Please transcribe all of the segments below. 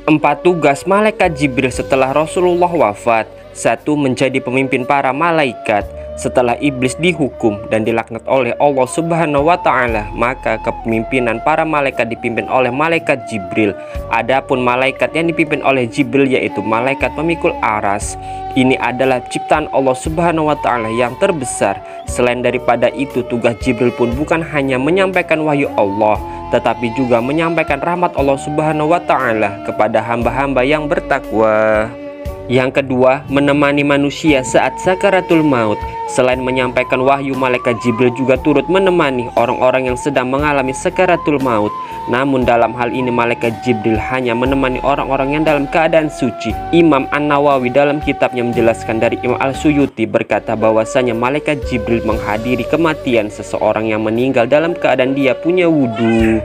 4 tugas malaikat Jibril setelah Rasulullah wafat. 1. Menjadi pemimpin para malaikat. Setelah iblis dihukum dan dilaknat oleh Allah Subhanahu wa Ta'ala, maka kepemimpinan para malaikat dipimpin oleh malaikat Jibril. Adapun malaikat yang dipimpin oleh Jibril yaitu malaikat pemikul aras. Ini adalah ciptaan Allah Subhanahu wa Ta'ala yang terbesar. Selain daripada itu, tugas Jibril pun bukan hanya menyampaikan wahyu Allah, tetapi juga menyampaikan rahmat Allah Subhanahu wa Ta'ala kepada hamba-hamba yang bertakwa. Yang kedua, menemani manusia saat sakaratul maut. Selain menyampaikan wahyu, malaikat Jibril juga turut menemani orang-orang yang sedang mengalami sakaratul maut. Namun dalam hal ini malaikat Jibril hanya menemani orang-orang yang dalam keadaan suci. Imam An-Nawawi dalam kitabnya menjelaskan dari Imam Al-Suyuti berkata bahwasanya malaikat Jibril menghadiri kematian seseorang yang meninggal dalam keadaan dia punya wudhu.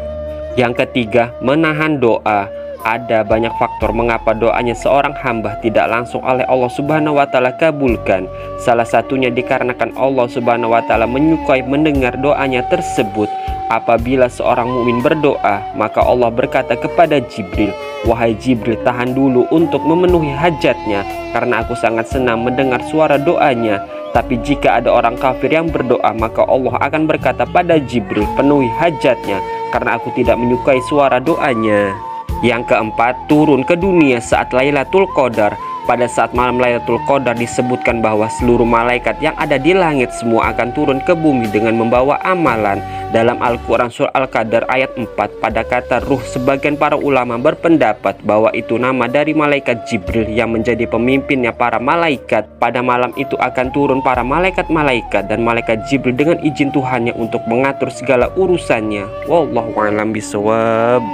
Yang ketiga, menahan doa. Ada banyak faktor mengapa doanya seorang hamba tidak langsung oleh Allah Subhanahu wa Ta'ala kabulkan. Salah satunya dikarenakan Allah Subhanahu wa Ta'ala menyukai mendengar doanya tersebut. Apabila seorang mukmin berdoa, maka Allah berkata kepada Jibril, "Wahai Jibril, tahan dulu untuk memenuhi hajatnya, karena aku sangat senang mendengar suara doanya." Tapi jika ada orang kafir yang berdoa, maka Allah akan berkata pada Jibril, "Penuhi hajatnya, karena aku tidak menyukai suara doanya." Yang keempat, turun ke dunia saat Lailatul Qadar. Pada saat malam Lailatul Qadar disebutkan bahwa seluruh malaikat yang ada di langit semua akan turun ke bumi dengan membawa amalan. Dalam Al-Quran Surah Al-Qadar ayat 4, pada kata ruh, sebagian para ulama berpendapat bahwa itu nama dari malaikat Jibril yang menjadi pemimpinnya para malaikat. Pada malam itu akan turun para malaikat-malaikat dan malaikat Jibril dengan izin Tuhannya untuk mengatur segala urusannya. Wallahu a'lam bishawab.